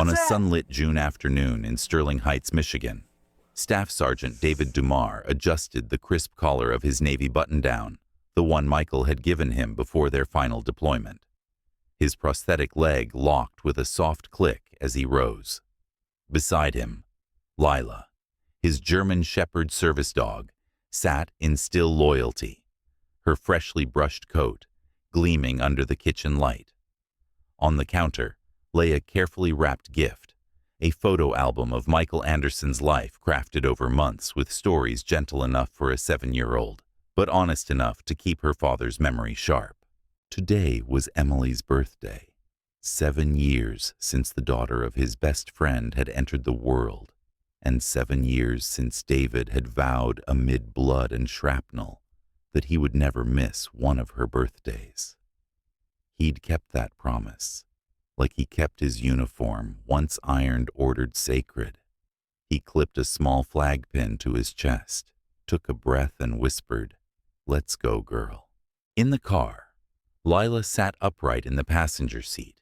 On a sunlit June afternoon in Sterling Heights, Michigan, Staff Sergeant David Dumar adjusted the crisp collar of his Navy button-down, the one Michael had given him before their final deployment. His prosthetic leg locked with a soft click as he rose. Beside him, Lila, his German Shepherd service dog, sat in still loyalty, her freshly brushed coat gleaming under the kitchen light. On the counter lay a carefully wrapped gift, a photo album of Michael Anderson's life crafted over months with stories gentle enough for a 7-year-old, but honest enough to keep her father's memory sharp. Today was Emily's birthday. 7 years since the daughter of his best friend had entered the world, and 7 years since David had vowed amid blood and shrapnel that he would never miss one of her birthdays. He'd kept that promise, like he kept his uniform, once ironed, ordered sacred. He clipped a small flag pin to his chest, took a breath and whispered, "Let's go, girl." In the car, Lila sat upright in the passenger seat,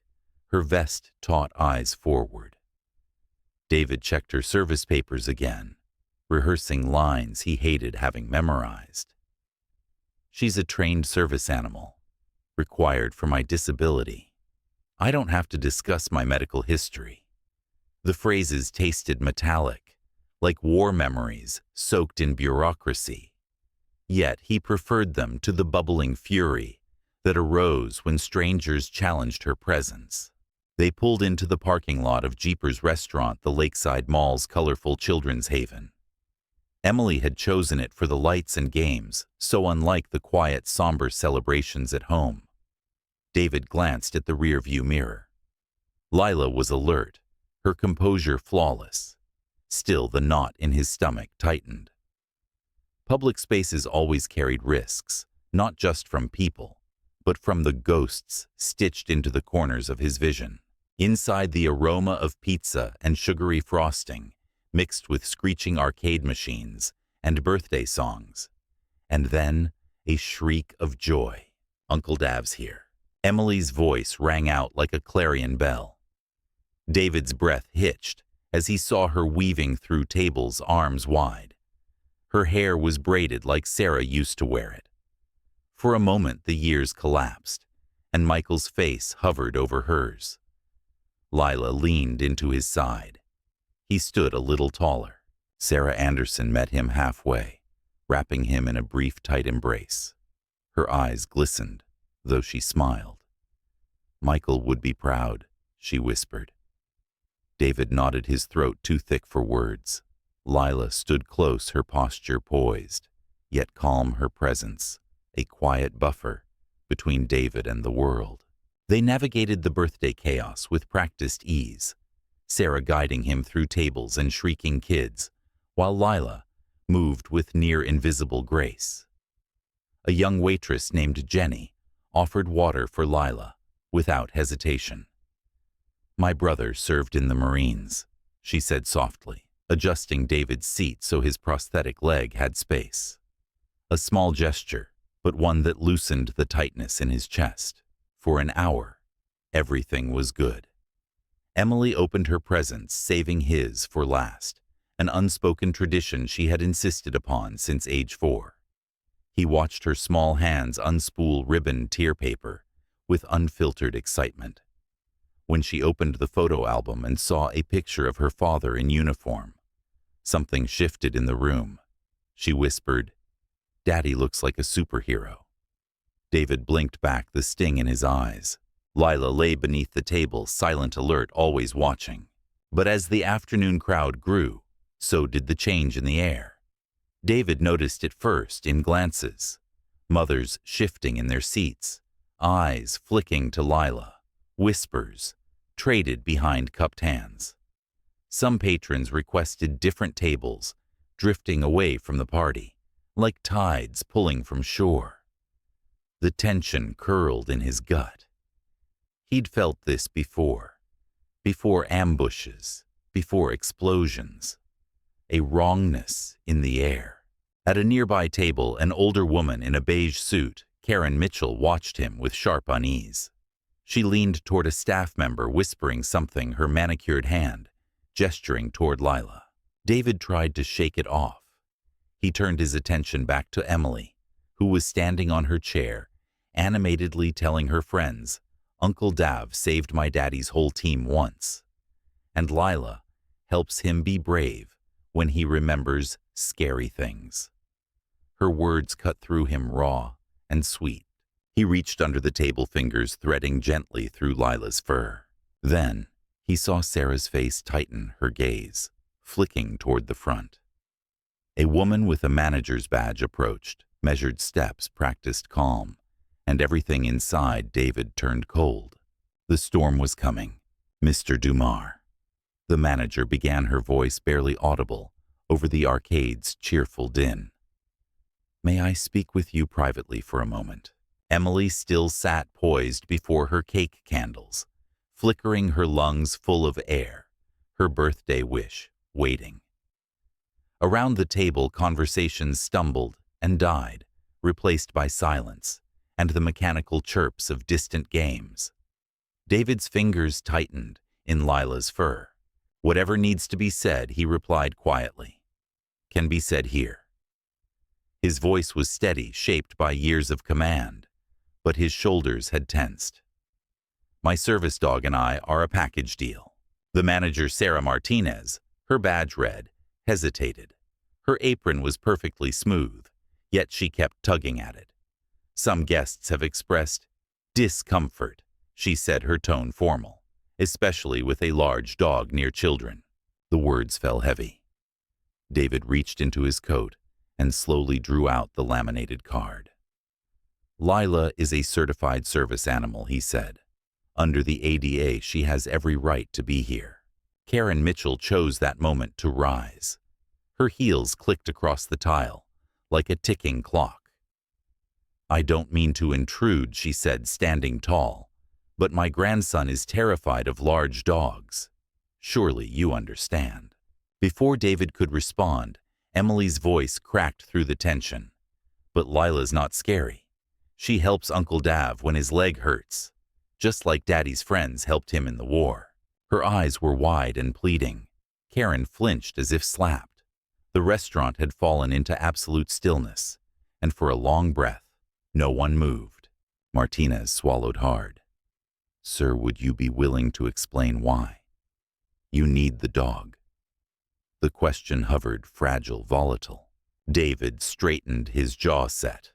her vest taut eyes forward. David checked her service papers again, rehearsing lines he hated having memorized. "She's a trained service animal, required for my disability. I don't have to discuss my medical history." The phrases tasted metallic, like war memories soaked in bureaucracy. Yet he preferred them to the bubbling fury that arose when strangers challenged her presence. They pulled into the parking lot of Jeepers Restaurant, the Lakeside Mall's colorful children's haven. Emily had chosen it for the lights and games, so unlike the quiet, somber celebrations at home. David glanced at the rearview mirror. Lila was alert, her composure flawless. Still, the knot in his stomach tightened. Public spaces always carried risks, not just from people, but from the ghosts stitched into the corners of his vision. Inside, the aroma of pizza and sugary frosting mixed with screeching arcade machines and birthday songs. And then a shriek of joy. "Uncle Dav's here." Emily's voice rang out like a clarion bell. David's breath hitched as he saw her weaving through tables arms wide. Her hair was braided like Sarah used to wear it. For a moment the years collapsed, and Michael's face hovered over hers. Lila leaned into his side. He stood a little taller. Sarah Anderson met him halfway, wrapping him in a brief, tight embrace. Her eyes glistened, though she smiled. "Michael would be proud," she whispered. David nodded, his throat too thick for words. Lila stood close, her posture poised, yet calm, her presence a quiet buffer between David and the world. They navigated the birthday chaos with practiced ease, Sarah guiding him through tables and shrieking kids, while Lila moved with near-invisible grace. A young waitress named Jenny offered water for Lila without hesitation. "My brother served in the Marines," she said softly, adjusting David's seat so his prosthetic leg had space. A small gesture, but one that loosened the tightness in his chest. For an hour, everything was good. Emily opened her presents, saving his for last, an unspoken tradition she had insisted upon since age 4. He watched her small hands unspool ribbon tear paper with unfiltered excitement. When she opened the photo album and saw a picture of her father in uniform, something shifted in the room. She whispered, "Daddy looks like a superhero." David blinked back, the sting in his eyes. Lila lay beneath the table, silent, alert, always watching. But as the afternoon crowd grew, so did the change in the air. David noticed it first in glances, mothers shifting in their seats, eyes flicking to Lila, whispers traded behind cupped hands. Some patrons requested different tables, drifting away from the party, like tides pulling from shore. The tension curled in his gut. He'd felt this before ambushes, before explosions, a wrongness in the air. At a nearby table, an older woman in a beige suit, Karen Mitchell, watched him with sharp unease. She leaned toward a staff member, whispering something, her manicured hand gesturing toward Lila. David tried to shake it off. He turned his attention back to Emily, who was standing on her chair, animatedly telling her friends, "Uncle Dav saved my daddy's whole team once." And Lila helps him be brave when he remembers scary things. Her words cut through him raw and sweet. He reached under the table, fingers threading gently through Lila's fur. Then he saw Sarah's face tighten, her gaze flicking toward the front. A woman with a manager's badge approached, measured steps, practiced calm, and everything inside David turned cold. The storm was coming. "Mr. Dumar." The manager began, her voice barely audible over the arcade's cheerful din. "May I speak with you privately for a moment?" Emily still sat poised before her cake candles, flickering, her lungs full of air, her birthday wish waiting. Around the table, conversations stumbled and died, replaced by silence and the mechanical chirps of distant games. David's fingers tightened in Lila's fur. "Whatever needs to be said," he replied quietly, "can be said here." His voice was steady, shaped by years of command, but his shoulders had tensed. "My service dog and I are a package deal." The manager, Sarah Martinez, her badge red, hesitated. Her apron was perfectly smooth, yet she kept tugging at it. "Some guests have expressed discomfort," she said, her tone formal, "especially with a large dog near children." The words fell heavy. David reached into his coat and slowly drew out the laminated card. "Lila is a certified service animal," he said. "Under the ADA, she has every right to be here." Karen Mitchell chose that moment to rise. Her heels clicked across the tile, like a ticking clock. "I don't mean to intrude," she said, standing tall, "but my grandson is terrified of large dogs. Surely you understand." Before David could respond, Emily's voice cracked through the tension. "But Lila's not scary. She helps Uncle Dav when his leg hurts, just like Daddy's friends helped him in the war." Her eyes were wide and pleading. Karen flinched as if slapped. The restaurant had fallen into absolute stillness, and for a long breath, no one moved. Martinez swallowed hard. "Sir, would you be willing to explain why? You need the dog." The question hovered, fragile, volatile. David straightened, his jaw set.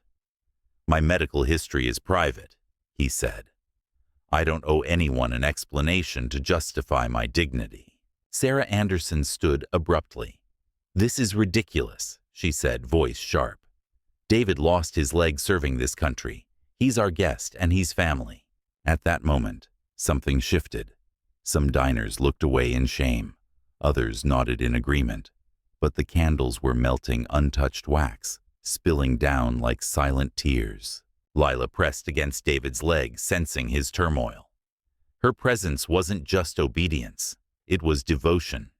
"My medical history is private," he said. "I don't owe anyone an explanation to justify my dignity." Sarah Anderson stood abruptly. "This is ridiculous," she said, voice sharp. "David lost his leg serving this country. He's our guest and he's family." At that moment, something shifted. Some diners looked away in shame. Others nodded in agreement. But the candles were melting untouched wax, spilling down like silent tears. Lila pressed against David's leg, sensing his turmoil. Her presence wasn't just obedience. It was devotion.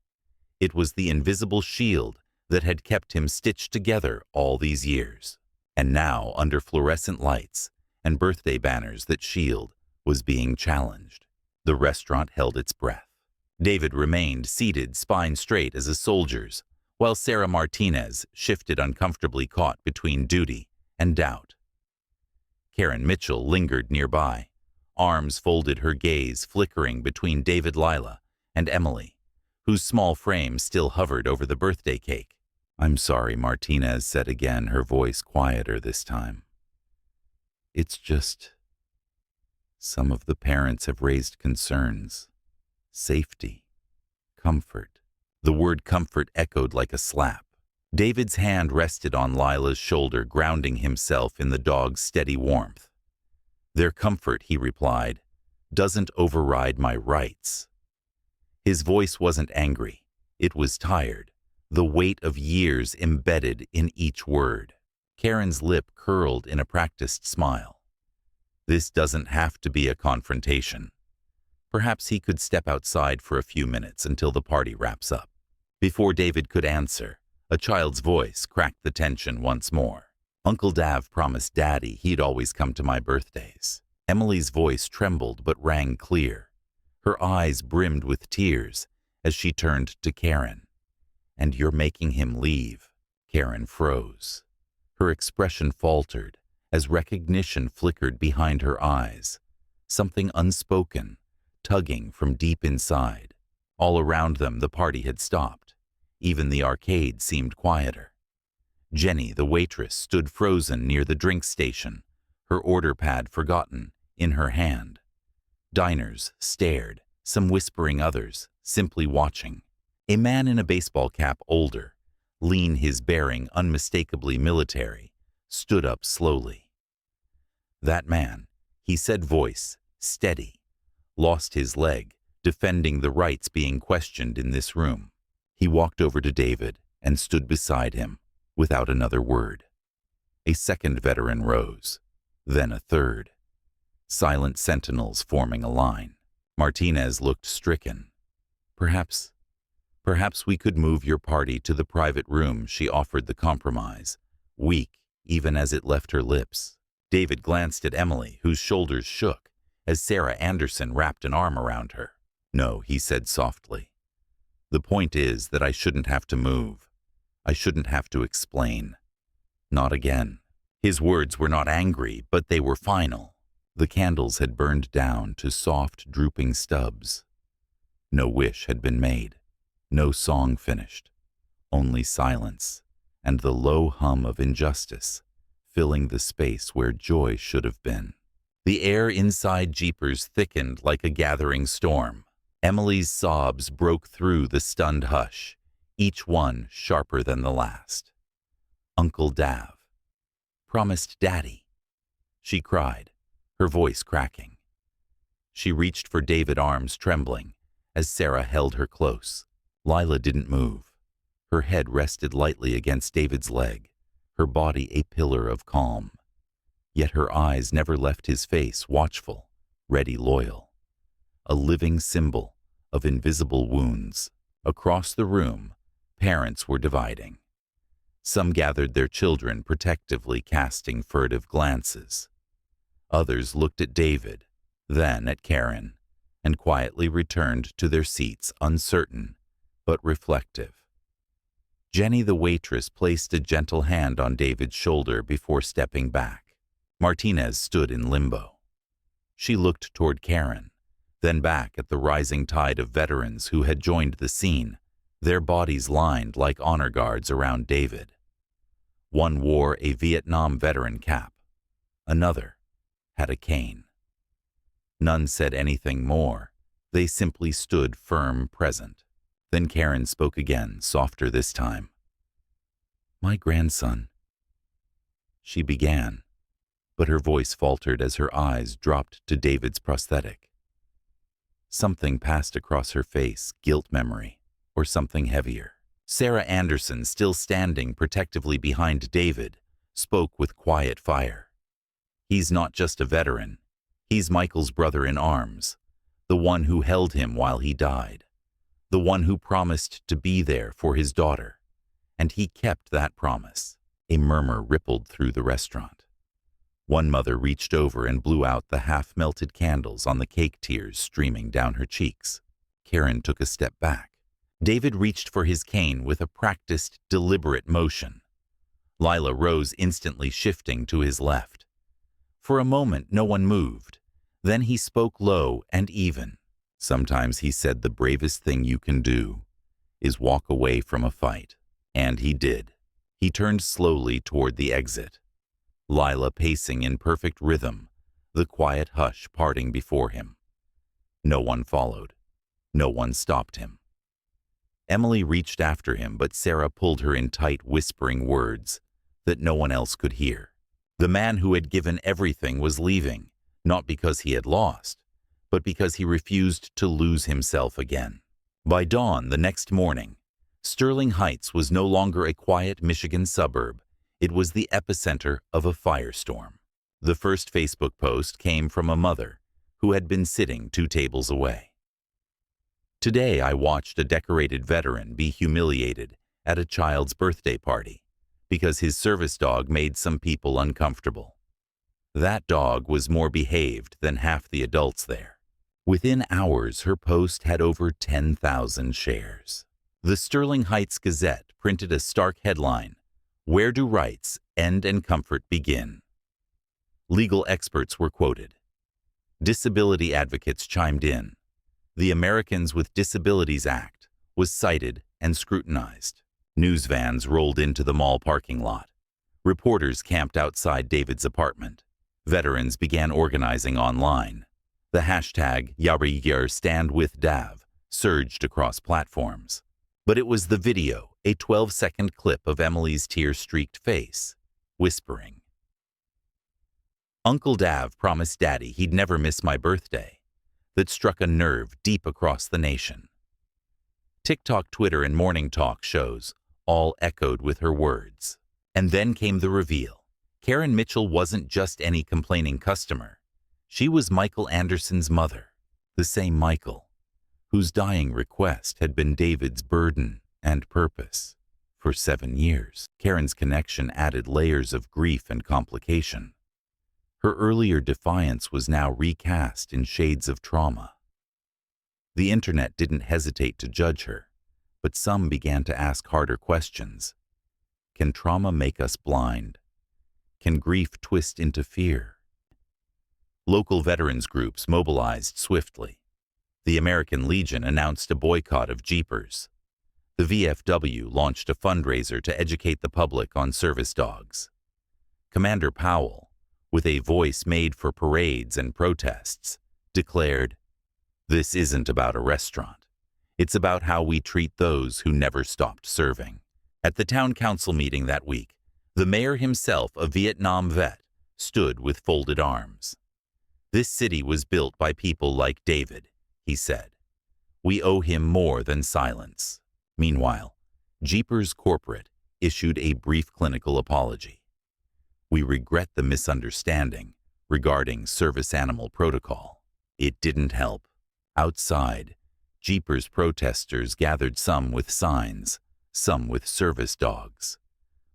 It was the invisible shield that had kept him stitched together all these years. And now, under fluorescent lights and birthday banners, that shield was being challenged. The restaurant held its breath. David remained seated, spine straight as a soldier's, while Sarah Martinez shifted, uncomfortably caught between duty and doubt. Karen Mitchell lingered nearby, arms folded, her gaze flickering between David, Lila, and Emily, whose small frame still hovered over the birthday cake. "I'm sorry," Martinez said again, her voice quieter this time. "It's just some of the parents have raised concerns. Safety, comfort." The word comfort echoed like a slap. David's hand rested on Lila's shoulder, grounding himself in the dog's steady warmth. "Their comfort," he replied, "doesn't override my rights." His voice wasn't angry. It was tired, the weight of years embedded in each word. Karen's lip curled in a practiced smile. This doesn't have to be a confrontation. Perhaps he could step outside for a few minutes until the party wraps up. Before David could answer, a child's voice cracked the tension once more. "Uncle Dav promised Daddy he'd always come to my birthdays. Emily's voice trembled but rang clear. Her eyes brimmed with tears as she turned to Karen. "And you're making him leave." Karen froze. Her expression faltered as recognition flickered behind her eyes, something unspoken, tugging from deep inside. All around them the party had stopped. Even the arcade seemed quieter. Jenny, the waitress, stood frozen near the drink station, her order pad forgotten, in her hand. Diners stared, some whispering, others simply watching. A man in a baseball cap, older, lean, his bearing unmistakably military, stood up slowly. That man, he said, voice steady, lost his leg, defending the rights being questioned in this room. He walked over to David and stood beside him, without another word. A second veteran rose, then a third. Silent sentinels forming a line. Martinez looked stricken. Perhaps we could move your party to the private room," she offered the compromise, weak even as it left her lips. David glanced at Emily, whose shoulders shook as Sarah Anderson wrapped an arm around her. "No," he said softly. "The point is that I shouldn't have to move. I shouldn't have to explain. Not again." His words were not angry, but they were final. The candles had burned down to soft, drooping stubs. No wish had been made, no song finished, only silence and the low hum of injustice filling the space where joy should have been. The air inside Jeepers thickened like a gathering storm. Emily's sobs broke through the stunned hush, each one sharper than the last. "Uncle Dav promised Daddy," she cried, her voice cracking. She reached for David's arms, trembling, as Sarah held her close. Lila didn't move. Her head rested lightly against David's leg, her body a pillar of calm. Yet her eyes never left his face, watchful, ready, loyal. A living symbol of invisible wounds. Across the room, parents were dividing. Some gathered their children protectively, casting furtive glances. Others looked at David, then at Karen, and quietly returned to their seats, uncertain but reflective. Jenny, the waitress, placed a gentle hand on David's shoulder before stepping back. Martinez stood in limbo. She looked toward Karen, then back at the rising tide of veterans who had joined the scene, their bodies lined like honor guards around David. One wore a Vietnam veteran cap. Another had a cane. None said anything more. They simply stood firm, present. Then Karen spoke again, softer this time. "My grandson," she began, but her voice faltered as her eyes dropped to David's prosthetic. Something passed across her face, guilt memory, or something heavier. Sarah Anderson, still standing protectively behind David, spoke with quiet fire. "He's not just a veteran. He's Michael's brother in arms, the one who held him while he died, the one who promised to be there for his daughter, and he kept that promise." A murmur rippled through the restaurant. One mother reached over and blew out the half-melted candles on the cake, tears streaming down her cheeks. Karen took a step back. David reached for his cane with a practiced, deliberate motion. Lila rose, instantly shifting to his left. For a moment, no one moved. Then he spoke low and even. "Sometimes," he said, "the bravest thing you can do is walk away from a fight." And he did. He turned slowly toward the exit. Lila pacing in perfect rhythm, the quiet hush parting before him. No one followed. No one stopped him. Emily reached after him, but Sarah pulled her in tight, whispering words that no one else could hear. The man who had given everything was leaving, not because he had lost, but because he refused to lose himself again. By dawn the next morning, Sterling Heights was no longer a quiet Michigan suburb. It was the epicenter of a firestorm. The first Facebook post came from a mother who had been sitting 2 tables away. "Today I watched a decorated veteran be humiliated at a child's birthday party because his service dog made some people uncomfortable. That dog was more behaved than half the adults there. Within hours, her post had over 10,000 shares. The Sterling Heights Gazette printed a stark headline, "Where do rights end and comfort begin?" Legal experts were quoted. Disability advocates chimed in. The Americans with Disabilities Act was cited and scrutinized. News vans rolled into the mall parking lot. Reporters camped outside David's apartment. Veterans began organizing online. The hashtag #YariYarStandWithDav surged across platforms. But it was the video, a 12-second clip of Emily's tear-streaked face, whispering. Uncle Dav promised Daddy he'd never miss my birthday, that struck a nerve deep across the nation. TikTok, Twitter, and morning talk shows all echoed with her words. And then came the reveal. Karen Mitchell wasn't just any complaining customer. She was Michael Anderson's mother, the same Michael, whose dying request had been David's burden and purpose. For 7 years, Karen's connection added layers of grief and complication. Her earlier defiance was now recast in shades of trauma. The internet didn't hesitate to judge her, but some began to ask harder questions. Can trauma make us blind? Can grief twist into fear? Local veterans groups mobilized swiftly. The American Legion announced a boycott of Jeepers. The VFW launched a fundraiser to educate the public on service dogs. Commander Powell, with a voice made for parades and protests, declared, "This isn't about a restaurant. It's about how we treat those who never stopped serving." At the town council meeting that week, the mayor himself, a Vietnam vet, stood with folded arms. "This city was built by people like David," he said. "We owe him more than silence." Meanwhile, Jeepers Corporate issued a brief clinical apology. "We regret the misunderstanding regarding service animal protocol. It didn't help." Outside, Jeepers protesters gathered, some with signs, some with service dogs.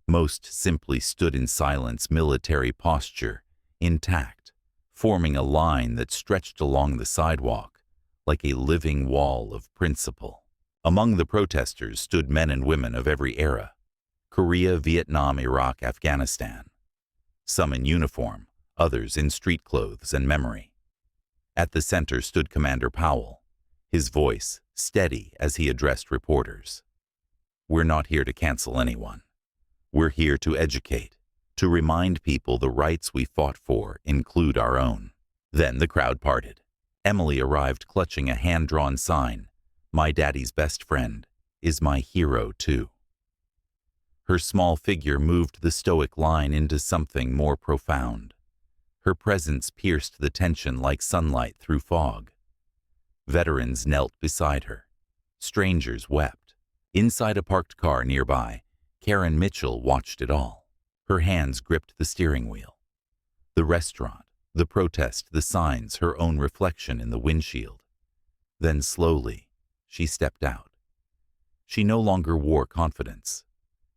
Most simply stood in silence, military posture, intact, forming a line that stretched along the sidewalk like a living wall of principle. Among the protesters stood men and women of every era: Korea, Vietnam, Iraq, Afghanistan. Some in uniform, others in street clothes and memory. At the center stood Commander Powell, his voice steady as he addressed reporters. "We're not here to cancel anyone. We're here to educate, to remind people the rights we fought for include our own." Then the crowd parted. Emily arrived clutching a hand-drawn sign, "My daddy's best friend is my hero too." Her small figure moved the stoic line into something more profound. Her presence pierced the tension like sunlight through fog. Veterans knelt beside her. Strangers wept. Inside a parked car nearby, Karen Mitchell watched it all. Her hands gripped the steering wheel. The restaurant, the protest, the signs, her own reflection in the windshield. Then slowly, she stepped out. She no longer wore confidence.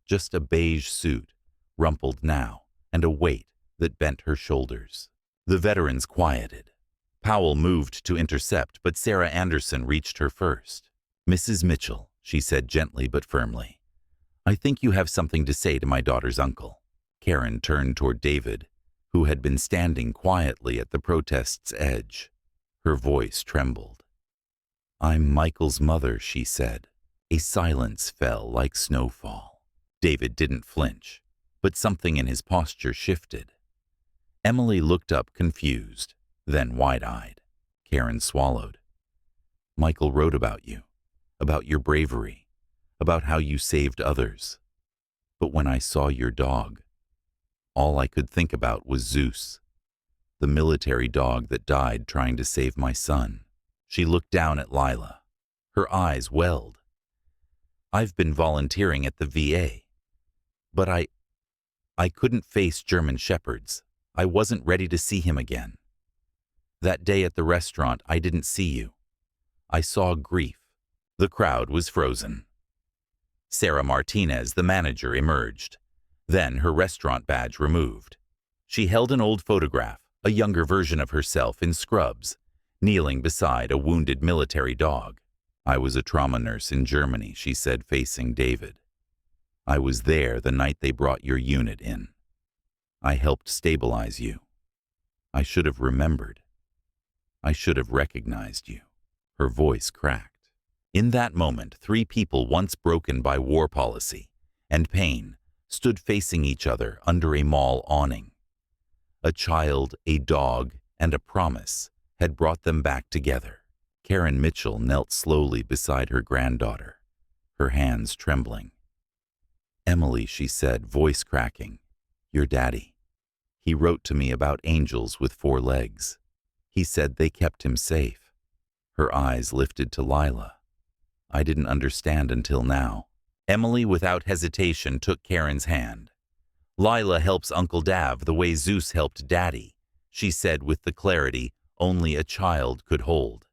Just a beige suit, rumpled now, and a weight that bent her shoulders. The veterans quieted. Powell moved to intercept, but Sarah Anderson reached her first. "Mrs. Mitchell," she said gently but firmly, "I think you have something to say to my daughter's uncle." Karen turned toward David, who had been standing quietly at the protest's edge. Her voice trembled. "I'm Michael's mother," she said. A silence fell like snowfall. David didn't flinch, but something in his posture shifted. Emily looked up confused, then wide-eyed. Karen swallowed. "Michael wrote about you, about your bravery, about how you saved others. But when I saw your dog, all I could think about was Zeus, the military dog that died trying to save my son." She looked down at Lila. Her eyes welled. "I've been volunteering at the VA, but I couldn't face German shepherds. I wasn't ready to see him again. That day at the restaurant, I didn't see you. I saw grief." The crowd was frozen. Sarah Martinez, the manager, emerged, then her restaurant badge removed. She held an old photograph, a younger version of herself in scrubs, kneeling beside a wounded military dog. "I was a trauma nurse in Germany," she said, facing David. "I was there the night they brought your unit in. I helped stabilize you. I should have remembered. I should have recognized you." Her voice cracked. In that moment, three people once broken by war policy and pain stood facing each other under a mall awning. A child, a dog, and a promise had brought them back together. Karen Mitchell knelt slowly beside her granddaughter, her hands trembling. "Emily," she said, voice cracking, "your daddy. He wrote to me about angels with 4 legs. He said they kept him safe." Her eyes lifted to Lila. "I didn't understand until now." Emily, without hesitation, took Karen's hand. "Lila helps Uncle Dav the way Zeus helped Daddy," she said with the clarity only a child could hold.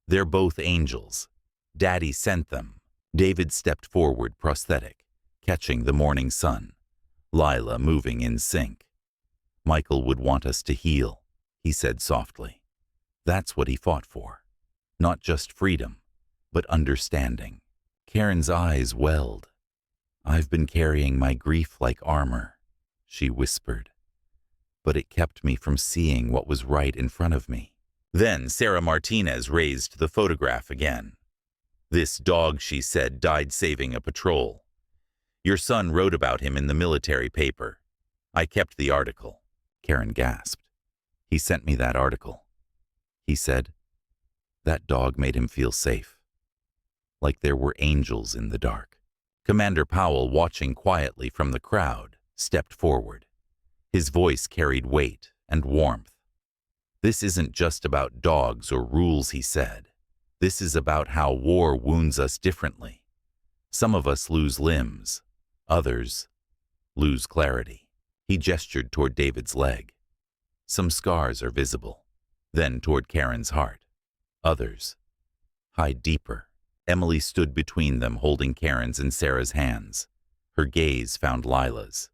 "They're both angels. Daddy sent them." David stepped forward, prosthetic, catching the morning sun. Lila moving in sync. "Michael would want us to heal," he said softly. "That's what he fought for. Not just freedom, but understanding." Karen's eyes welled. "I've been carrying my grief like armor," she whispered, "but it kept me from seeing what was right in front of me." Then Sarah Martinez raised the photograph again. "This dog," she said, "died saving a patrol. Your son wrote about him in the military paper. I kept the article." Karen gasped. "He sent me that article. He said that dog made him feel safe, like there were angels in the dark." Commander Powell, watching quietly from the crowd, stepped forward. His voice carried weight and warmth. "This isn't just about dogs or rules," he said. "This is about how war wounds us differently. Some of us lose limbs. Others lose clarity." He gestured toward David's leg. "Some scars are visible." Then toward Karen's heart. "Others hide deeper." Emily stood between them, holding Karen's and Sarah's hands. Her gaze found Lila's.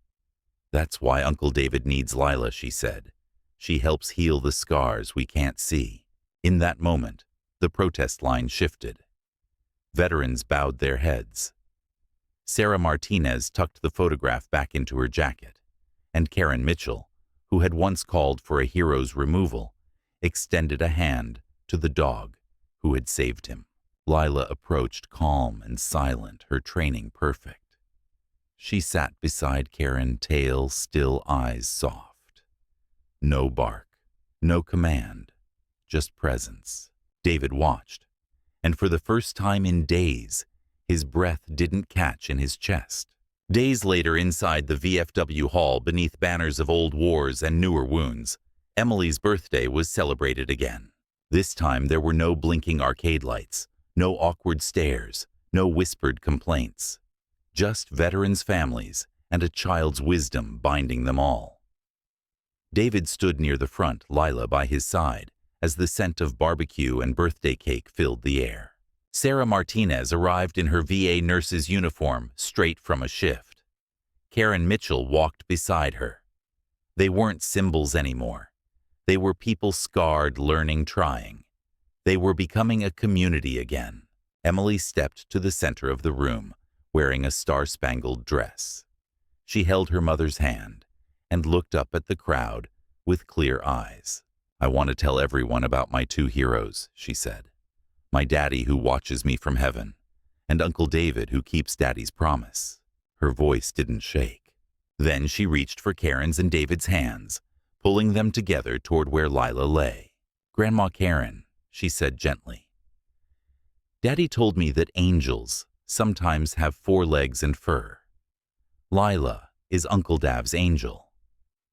"That's why Uncle David needs Lila," she said. "She helps heal the scars we can't see." In that moment, the protest line shifted. Veterans bowed their heads. Sarah Martinez tucked the photograph back into her jacket, and Karen Mitchell, who had once called for a hero's removal, extended a hand to the dog who had saved him. Lila approached, calm and silent, her training perfect. She sat beside Karen, tail still, eyes soft. No bark, no command, just presence. David watched, and for the first time in days, his breath didn't catch in his chest. Days later, inside the VFW hall, beneath banners of old wars and newer wounds, Emily's birthday was celebrated again. This time there were no blinking arcade lights, no awkward stares, no whispered complaints. Just veterans' families and a child's wisdom binding them all. David stood near the front, Lila by his side, as the scent of barbecue and birthday cake filled the air. Sarah Martinez arrived in her VA nurse's uniform, straight from a shift. Karen Mitchell walked beside her. They weren't symbols anymore. They were people scarred, learning, trying. They were becoming a community again. Emily stepped to the center of the room, wearing a star-spangled dress. She held her mother's hand and looked up at the crowd with clear eyes. "I want to tell everyone about my 2 heroes," she said. "My daddy who watches me from heaven, and Uncle David who keeps Daddy's promise." Her voice didn't shake. Then she reached for Karen's and David's hands, pulling them together toward where Lila lay. "Grandma Karen," she said gently, "Daddy told me that angels sometimes have 4 legs and fur. Lila is Uncle Dav's angel,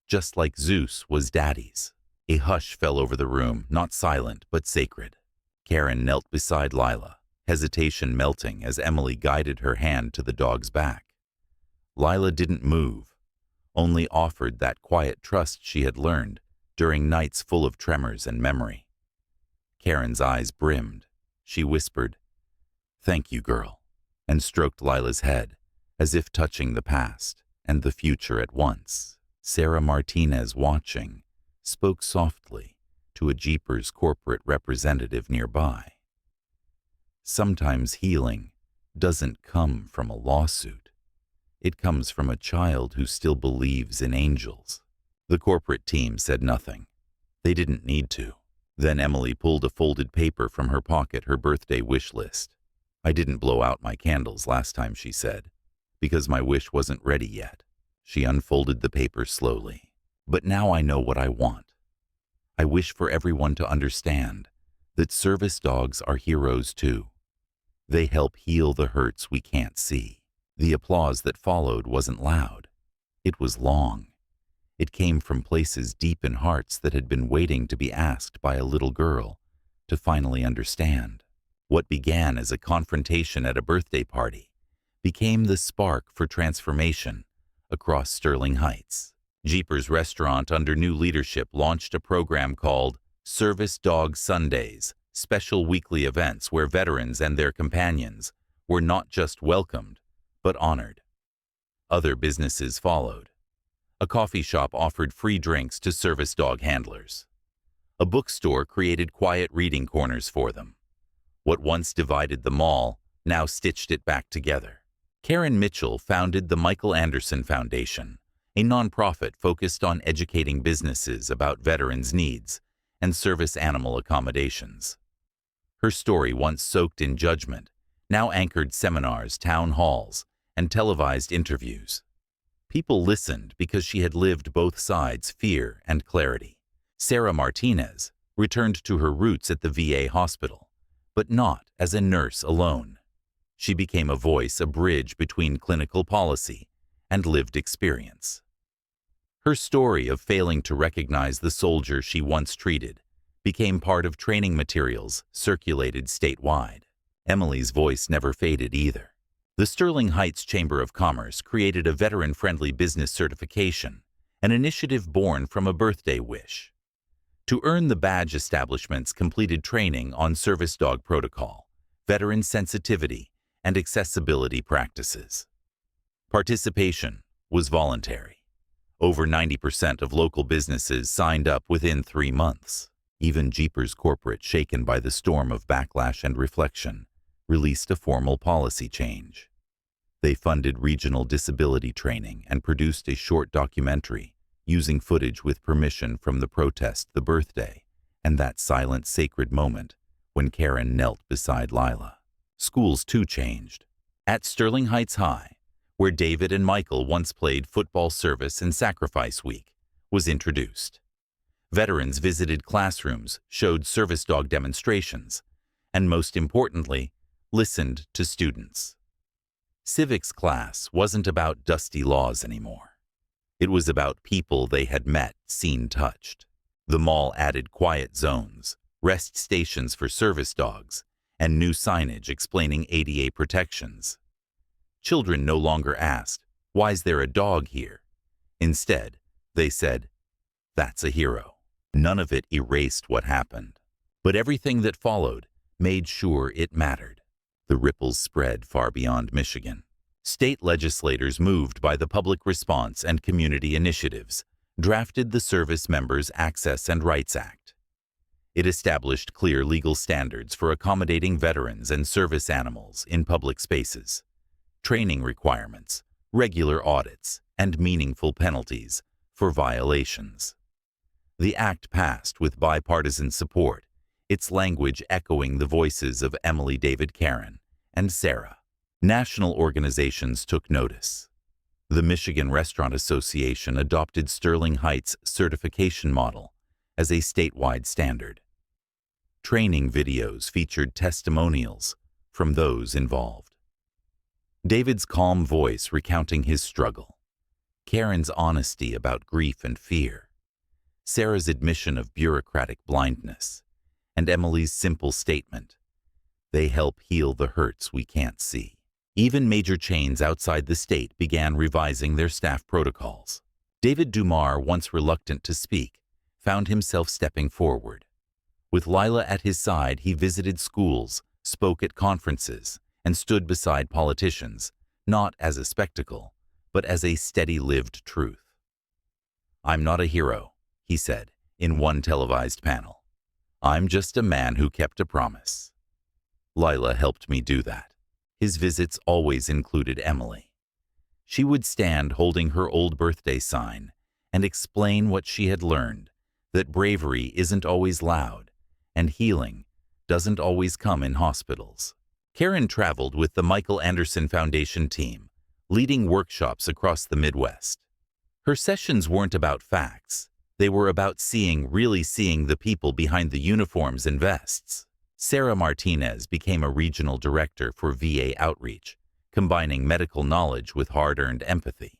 just like Zeus was Daddy's." A hush fell over the room, not silent but sacred. Karen knelt beside Lila, hesitation melting as Emily guided her hand to the dog's back. Lila didn't move, only offered that quiet trust she had learned during nights full of tremors and memory. Karen's eyes brimmed. She whispered, "Thank you, girl," and stroked Lila's head, as if touching the past and the future at once. Sarah Martinez, watching, spoke softly to a Jeepers corporate representative nearby. Sometimes healing doesn't come from a lawsuit. It comes from a child who still believes in angels. The corporate team said nothing. They didn't need to. Then Emily pulled a folded paper from her pocket, her birthday wish list. "I didn't blow out my candles last time," she said, "because my wish wasn't ready yet." She unfolded the paper slowly. "But now I know what I want. I wish for everyone to understand that service dogs are heroes too. They help heal the hurts we can't see." The applause that followed wasn't loud. It was long. It came from places deep in hearts that had been waiting to be asked by a little girl to finally understand. What began as a confrontation at a birthday party became the spark for transformation across Sterling Heights. Jeepers Restaurant, under new leadership, launched a program called Service Dog Sundays, special weekly events where veterans and their companions were not just welcomed, but honored. Other businesses followed. A coffee shop offered free drinks to service dog handlers. A bookstore created quiet reading corners for them. What once divided the mall now stitched it back together. Karen Mitchell founded the Michael Anderson Foundation, a nonprofit focused on educating businesses about veterans' needs and service animal accommodations. Her story, once soaked in judgment, now anchored seminars, town halls, and televised interviews. People listened because she had lived both sides, fear and clarity. Sarah Martinez returned to her roots at the VA hospital, but not as a nurse alone. She became a voice, a bridge between clinical policy and lived experience. Her story of failing to recognize the soldier she once treated became part of training materials circulated statewide. Emily's voice never faded either. The Sterling Heights Chamber of Commerce created a veteran-friendly business certification, an initiative born from a birthday wish. To earn the badge, establishments completed training on service dog protocol, veteran sensitivity, and accessibility practices. Participation was voluntary. Over 90% of local businesses signed up within 3 months. Even Jeepers Corporate, shaken by the storm of backlash and reflection, released a formal policy change. They funded regional disability training and produced a short documentary using footage with permission from the protest, the birthday, and that silent, sacred moment when Karen knelt beside Lila. Schools too changed. At Sterling Heights High, where David and Michael once played, football service and sacrifice week was introduced. Veterans visited classrooms, showed service dog demonstrations, and most importantly, listened to students. Civics class wasn't about dusty laws anymore. It was about people they had met, seen, touched. The mall added quiet zones, rest stations for service dogs, and new signage explaining ADA protections. Children no longer asked, "Why's there a dog here?" Instead, they said, "That's a hero." None of it erased what happened, but everything that followed made sure it mattered. The ripples spread far beyond Michigan. State legislators, moved by the public response and community initiatives, drafted the Service Members Access and Rights Act. It established clear legal standards for accommodating veterans and service animals in public spaces, training requirements, regular audits, and meaningful penalties for violations. The act passed with bipartisan support, its language echoing the voices of Emily, David, Karen, and Sarah. National organizations took notice. The Michigan Restaurant Association adopted Sterling Heights' certification model as a statewide standard. Training videos featured testimonials from those involved. David's calm voice recounting his struggle, Karen's honesty about grief and fear, Sarah's admission of bureaucratic blindness, and Emily's simple statement, "They help heal the hurts we can't see." Even major chains outside the state began revising their staff protocols. David Dumar, once reluctant to speak, found himself stepping forward. With Lila at his side, he visited schools, spoke at conferences, and stood beside politicians, not as a spectacle, but as a steady lived truth. "I'm not a hero," he said in one televised panel. "I'm just a man who kept a promise." Lila helped me do that. His visits always included Emily. She would stand holding her old birthday sign and explain what she had learned, that bravery isn't always loud, and healing doesn't always come in hospitals. Karen traveled with the Michael Anderson Foundation team, leading workshops across the Midwest. Her sessions weren't about facts. They were about really seeing the people behind the uniforms and vests. Sarah Martinez became a regional director for VA outreach, combining medical knowledge with hard-earned empathy.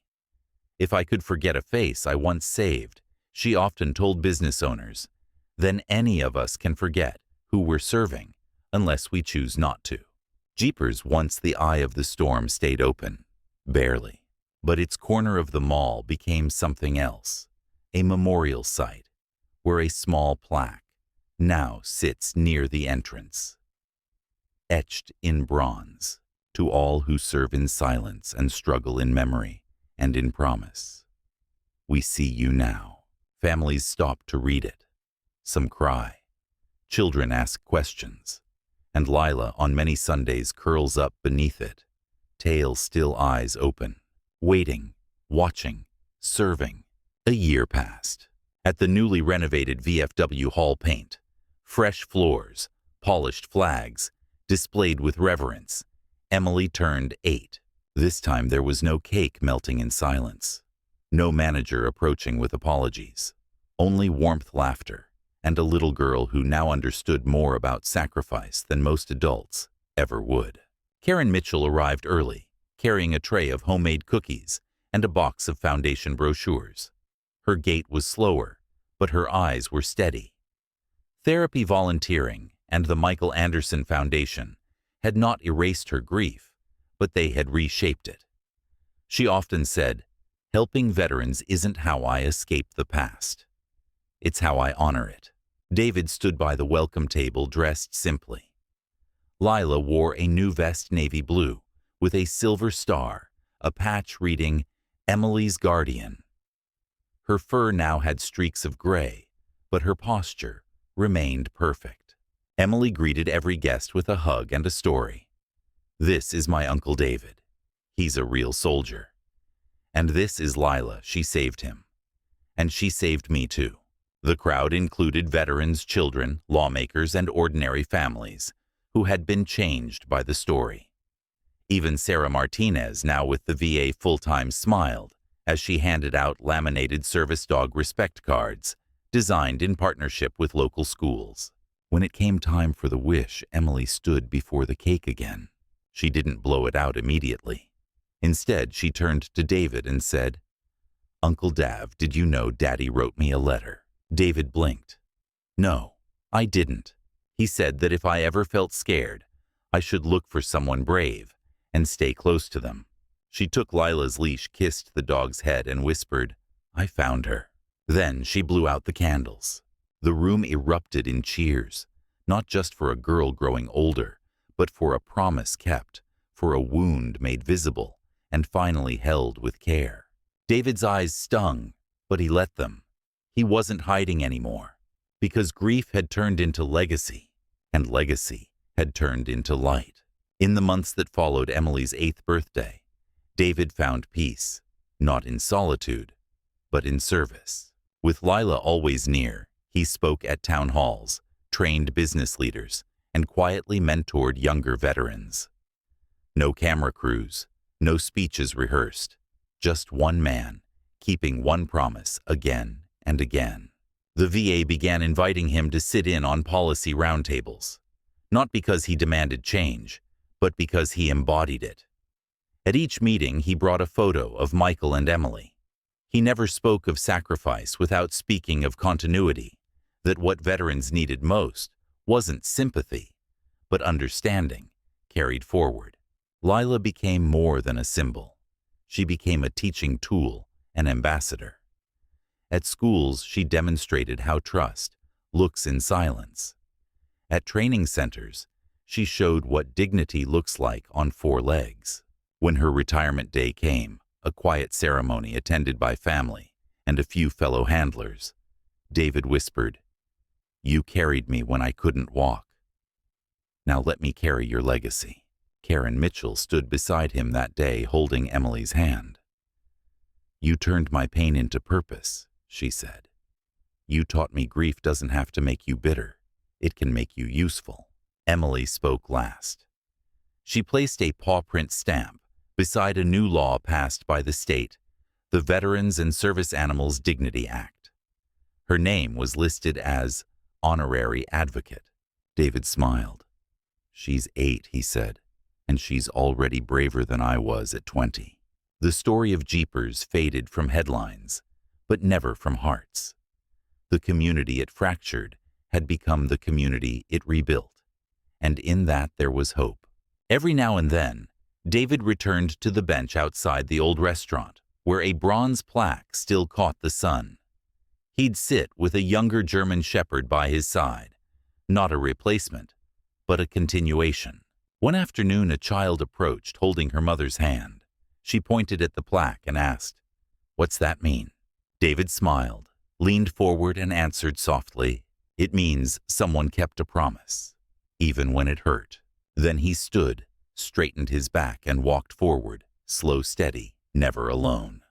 "If I could forget a face I once saved," she often told business owners, "then any of us can forget who we're serving, unless we choose not to." Jeepers, once the eye of the storm stayed open. Barely. But its corner of the mall became something else, a memorial site, where a small plaque now sits near the entrance. Etched in bronze, "To all who serve in silence and struggle in memory and in promise. We see you now." Families stop to read it. Some cry. Children ask questions. And Lila on many Sundays curls up beneath it, tail still, eyes open, waiting, watching, serving. A year passed. At the newly renovated VFW Hall, paint, fresh floors, polished flags, displayed with reverence, Emily turned 8. This time there was no cake melting in silence, no manager approaching with apologies, only warmth, laughter, and a little girl who now understood more about sacrifice than most adults ever would. Karen Mitchell arrived early, carrying a tray of homemade cookies and a box of foundation brochures. Her gait was slower, but her eyes were steady. Therapy, volunteering, and the Michael Anderson Foundation had not erased her grief, but they had reshaped it. She often said, "Helping veterans isn't how I escape the past. It's how I honor it." David stood by the welcome table dressed simply. Lila wore a new vest, navy blue, with a silver star, a patch reading, "Emily's Guardian." Her fur now had streaks of gray, but her posture remained perfect. Emily greeted every guest with a hug and a story. "This is my Uncle David. He's a real soldier. And this is Lila, she saved him. And she saved me too." The crowd included veterans, children, lawmakers, and ordinary families who had been changed by the story. Even Sarah Martinez, now with the VA full-time, smiled as she handed out laminated service dog respect cards designed in partnership with local schools. When it came time for the wish, Emily stood before the cake again. She didn't blow it out immediately. Instead, she turned to David and said, "Uncle Dav, did you know Daddy wrote me a letter?" David blinked. "No, I didn't. He said that if I ever felt scared, I should look for someone brave and stay close to them." She took Lila's leash, kissed the dog's head, and whispered, "I found her." Then she blew out the candles. The room erupted in cheers, not just for a girl growing older, but for a promise kept, for a wound made visible, and finally held with care. David's eyes stung, but he let them. He wasn't hiding anymore, because grief had turned into legacy, and legacy had turned into light. In the months that followed Emily's 8th birthday, David found peace, not in solitude, but in service. With Lila always near, he spoke at town halls, trained business leaders, and quietly mentored younger veterans. No camera crews, no speeches rehearsed, just one man, keeping one promise again and again. The VA began inviting him to sit in on policy roundtables, not because he demanded change, but because he embodied it. At each meeting, he brought a photo of Michael and Emily. He never spoke of sacrifice without speaking of continuity, that what veterans needed most wasn't sympathy, but understanding carried forward. Lila became more than a symbol. She became a teaching tool, an ambassador. At schools, she demonstrated how trust looks in silence. At training centers, she showed what dignity looks like on 4 legs. When her retirement day came, a quiet ceremony attended by family and a few fellow handlers. David whispered, "You carried me when I couldn't walk. Now let me carry your legacy." Karen Mitchell stood beside him that day holding Emily's hand. "You turned my pain into purpose," she said. "You taught me grief doesn't have to make you bitter. It can make you useful." Emily spoke last. She placed a paw print stamp beside a new law passed by the state, the Veterans and Service Animals Dignity Act. Her name was listed as Honorary Advocate. David smiled. "She's 8, he said, "and she's already braver than I was at 20. The story of Jeepers faded from headlines, but never from hearts. The community it fractured had become the community it rebuilt, and in that there was hope. Every now and then, David returned to the bench outside the old restaurant, where a bronze plaque still caught the sun. He'd sit with a younger German shepherd by his side, not a replacement, but a continuation. One afternoon, a child approached, holding her mother's hand. She pointed at the plaque and asked, "What's that mean?" David smiled, leaned forward and answered softly, "It means someone kept a promise, even when it hurt." Then he stood, straightened his back and walked forward, slow, steady, never alone.